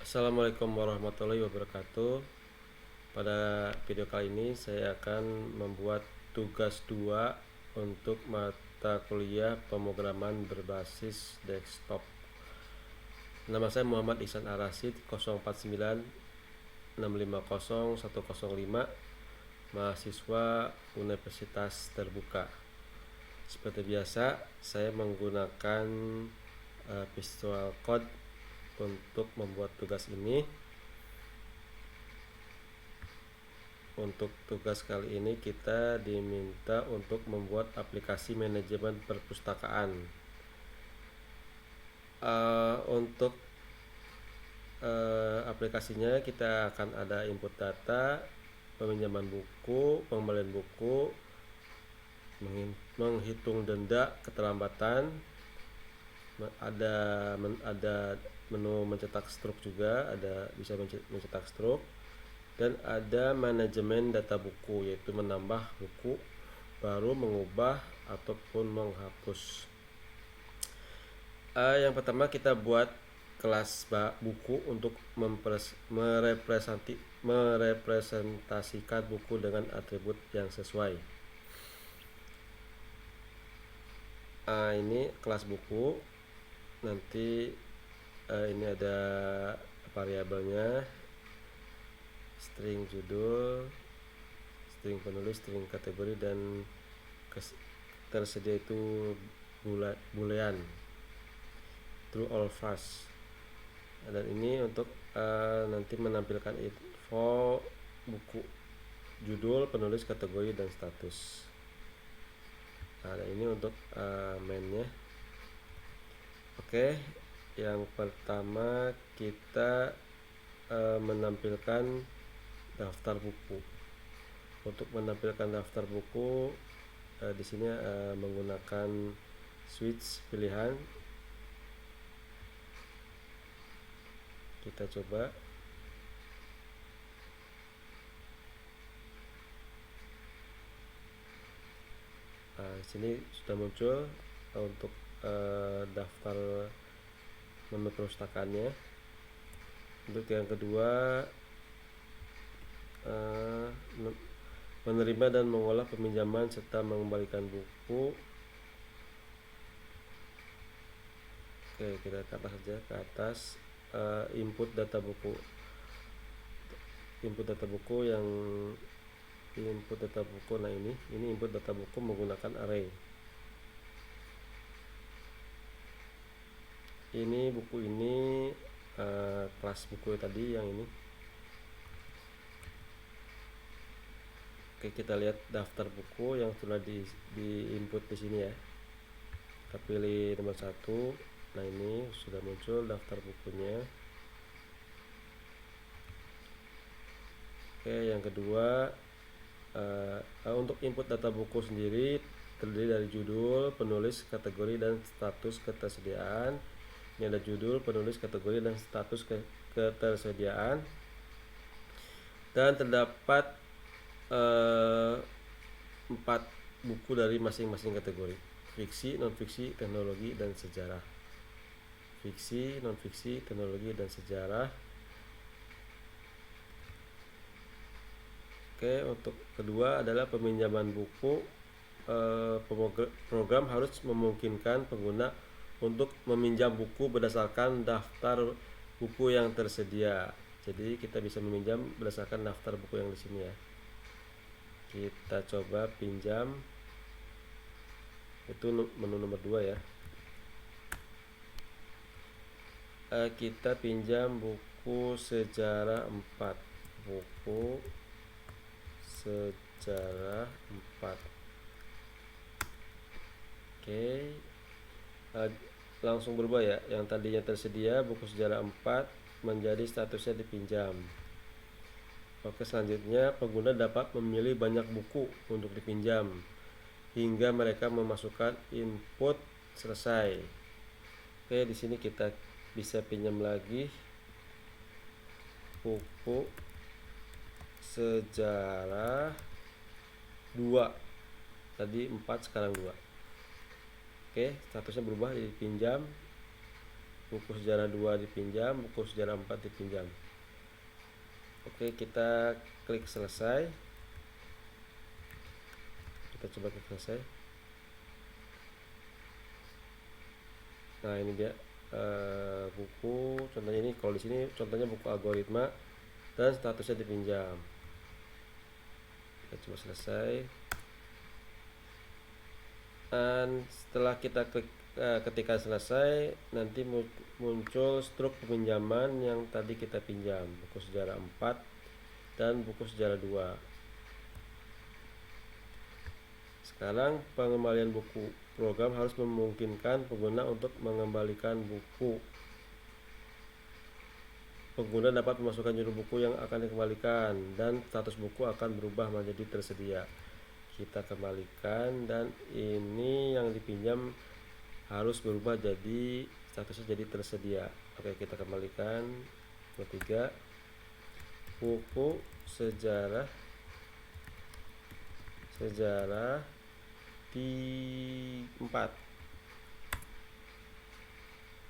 Assalamualaikum warahmatullahi wabarakatuh. Pada video kali ini saya akan membuat tugas 2 untuk mata kuliah pemrograman berbasis desktop. Nama saya Muhammad Ihsan Ar-Rasyid, 0496501105, mahasiswa Universitas Terbuka. Seperti biasa, saya menggunakan Visual Code untuk membuat tugas ini. Untuk tugas kali ini kita diminta untuk membuat aplikasi manajemen perpustakaan. Untuk aplikasinya kita akan ada input data, peminjaman buku, pengembalian buku, menghitung denda keterlambatan, ada menu mencetak struk juga, bisa mencetak struk, dan ada manajemen data buku, yaitu menambah buku baru, mengubah ataupun menghapus. Yang pertama kita buat kelas buku untuk merepresentasikan buku dengan atribut yang sesuai. Ini kelas buku. Nanti ini ada variabelnya, string judul, string penulis, string kategori, dan tersedia itu boolean, true or false. Dan ini untuk nanti menampilkan info buku, judul, penulis, kategori, dan status. Nah, ini untuk mainnya. Oke, yang pertama kita menampilkan daftar buku. Untuk menampilkan daftar buku di sini menggunakan switch pilihan. Kita coba. Di sini sudah muncul untuk daftar menu perpustakaannya. Untuk yang kedua, menerima dan mengolah peminjaman serta mengembalikan buku. Oke, kita ke atas saja, ke atas. Input data buku. Input data buku nah ini input data buku menggunakan array. Ini buku ini kelas buku tadi yang ini. Oke, kita lihat daftar buku yang sudah di input di sini ya. Kita pilih nomor 1. Nah, ini sudah muncul daftar bukunya. Oke, yang kedua, untuk input data buku sendiri terdiri dari judul, penulis, kategori, dan status ketersediaan. Ini ada judul, penulis, kategori, dan status ketersediaan. Dan terdapat 4 buku dari masing-masing kategori: fiksi, non-fiksi, teknologi, dan sejarah. Fiksi, non-fiksi, teknologi, dan sejarah. Oke, untuk kedua adalah peminjaman buku. Program harus memungkinkan pengguna untuk meminjam buku berdasarkan daftar buku yang tersedia. Jadi kita bisa meminjam berdasarkan daftar buku yang di sini ya. Kita coba pinjam. Itu menu nomor 2 ya. Kita pinjam buku sejarah 4. Buku sejarah 4. Oke, langsung berubah ya. Yang tadinya tersedia buku sejarah 4 menjadi statusnya dipinjam. Oke, selanjutnya pengguna dapat memilih banyak buku untuk dipinjam hingga mereka memasukkan input selesai. Oke, di sini kita bisa pinjam lagi buku sejarah 2. Tadi 4, sekarang 2. Oke, statusnya berubah jadi pinjam. buku sejarah 2 dipinjam, buku sejarah 4 dipinjam. Oke, kita klik selesai. Kita coba klik selesai. Nah, ini dia buku, contohnya ini, kalau di sini contohnya buku algoritma dan statusnya dipinjam. Kita coba selesai. Dan setelah kita klik ketika selesai, nanti muncul struk peminjaman yang tadi kita pinjam, buku sejarah 4 dan buku sejarah 2. Sekarang pengembalian buku. Program harus memungkinkan pengguna untuk mengembalikan buku. Pengguna dapat memasukkan judul buku yang akan dikembalikan dan status buku akan berubah menjadi tersedia. Kita kembalikan, dan ini yang dipinjam harus berubah jadi statusnya jadi tersedia. Oke, kita kembalikan. Ketiga, buku sejarah di 4.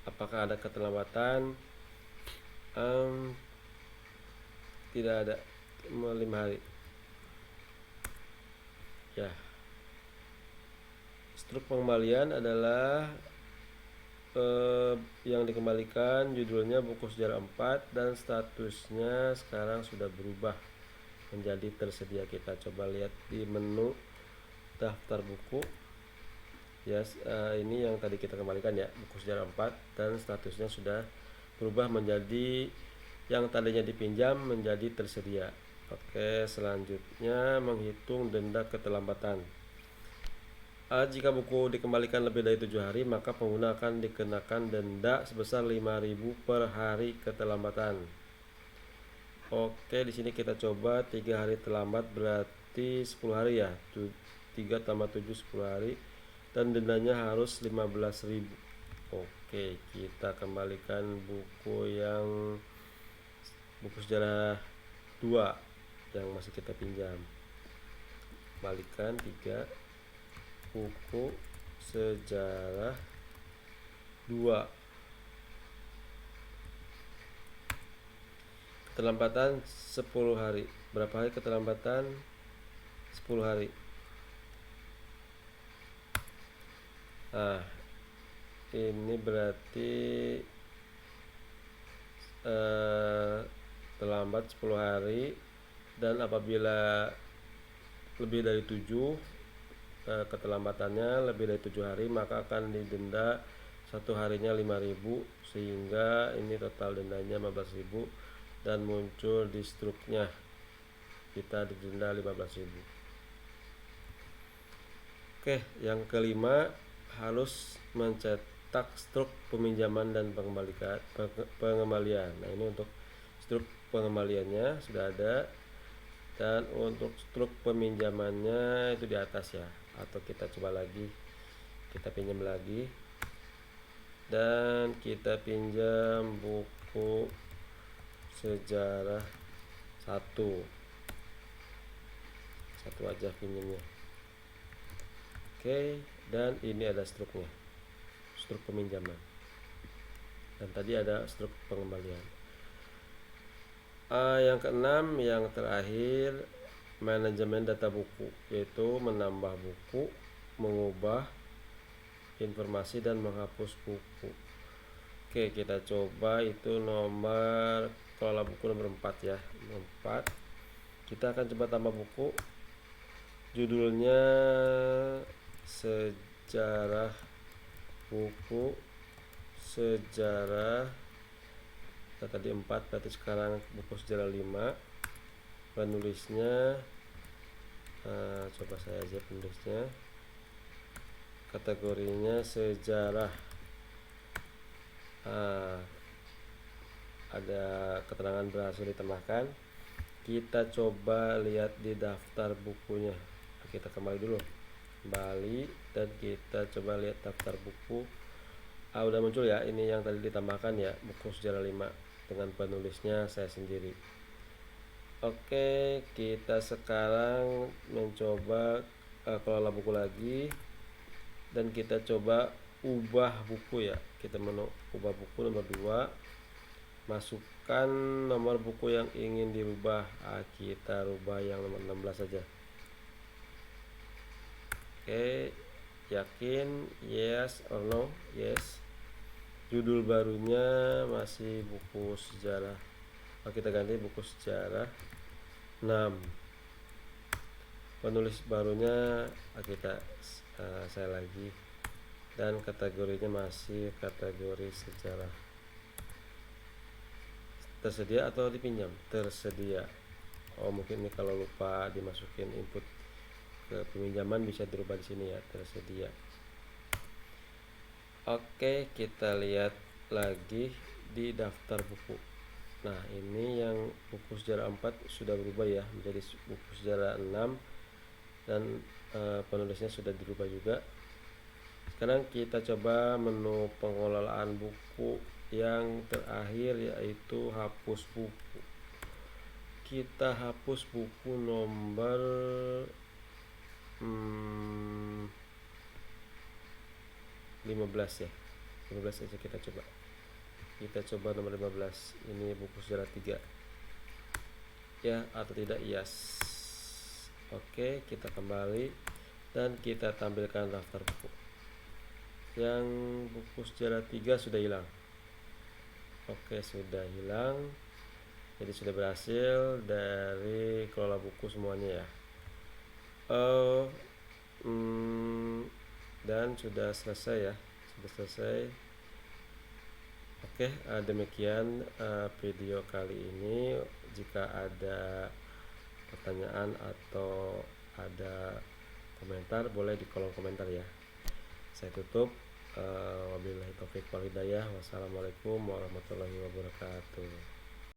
Apakah ada keterlambatan? Tidak ada, 5 hari ya. Struk pengembalian adalah yang dikembalikan judulnya buku sejarah 4 dan statusnya sekarang sudah berubah menjadi tersedia. Kita coba lihat di menu daftar buku ya. Ini yang tadi kita kembalikan ya, buku sejarah 4 dan statusnya sudah berubah menjadi yang tadinya dipinjam menjadi tersedia. Oke, selanjutnya menghitung denda keterlambatan. Jika buku dikembalikan lebih dari 7 hari, maka pengguna akan dikenakan denda sebesar 5.000 per hari keterlambatan. Oke, di sini kita coba 3 hari terlambat berarti 10 hari ya. 3 tambah 7 10 hari, dan dendanya harus 15.000. Oke, kita kembalikan buku sejarah 2 yang masih kita pinjam. Kembalikan 3, buku sejarah 2. Keterlambatan 10 hari. Berapa hari keterlambatan? 10 hari. Nah, ini berarti terlambat 10 hari, dan apabila lebih dari 7 keterlambatannya lebih dari 7 hari, maka akan didenda 1 harinya 5.000, sehingga ini total dendanya 15.000 dan muncul di struknya kita didenda 15.000. Oke, yang kelima, harus mencetak struk peminjaman dan pengembalian. Nah, ini untuk struk pengembaliannya sudah ada, dan untuk struk peminjamannya itu di atas ya. Atau kita coba lagi, kita pinjam lagi, dan kita pinjam buku sejarah 1 aja pinjamnya. Oke, dan ini ada struknya, struk peminjaman, dan tadi ada struk pengembalian. Yang keenam, yang terakhir, manajemen data buku, yaitu menambah buku, mengubah informasi, dan menghapus buku. Oke, kita coba itu nomor kelola buku nomor 4 ya. Nomor 4, kita akan coba tambah buku, judulnya sejarah, buku sejarah. Kita tadi 4, berarti sekarang buku sejarah 5. Penulisnya coba saya aja penulisnya. Kategorinya sejarah. Ada keterangan berhasil ditambahkan. Kita coba lihat di daftar bukunya. Kita kembali dulu, kembali, dan kita coba lihat daftar buku. Udah muncul ya, ini yang tadi ditambahkan ya, buku sejarah 5 dengan penulisnya saya sendiri. Oke, kita sekarang mencoba kelola buku lagi, dan kita coba ubah buku ya, kita menu ubah buku nomor 2, masukkan nomor buku yang ingin dirubah. Kita rubah yang nomor 16 saja. Oke, yakin? Yes or no? Yes. Judul barunya masih buku sejarah. Kita ganti buku sejarah 6. Penulis barunya saya lagi, dan kategorinya masih kategori sejarah. Tersedia atau dipinjam? Tersedia. Mungkin ini kalau lupa dimasukin input ke peminjaman bisa dirubah di sini ya, tersedia. Oke, kita lihat lagi di daftar buku. Nah, ini yang buku sejarah 4 sudah berubah ya menjadi buku sejarah 6, dan penulisnya sudah dirubah juga. Sekarang kita coba menu pengelolaan buku yang terakhir, yaitu hapus buku. Kita hapus buku nomor 15 ya. 15 aja kita coba. Kita coba nomor 15. Ini buku sejarah 3. Ya atau tidak? Yes. Oke, kita kembali dan kita tampilkan daftar buku. Yang buku sejarah 3 sudah hilang. Oke, sudah hilang. Jadi sudah berhasil dari kelola buku semuanya ya. Dan sudah selesai ya, sudah selesai. Oke, demikian video kali ini. Jika ada pertanyaan atau ada komentar, boleh di kolom komentar ya. Saya tutup. Wabillahi taufiq wal hidayah. Wassalamualaikum warahmatullahi wabarakatuh.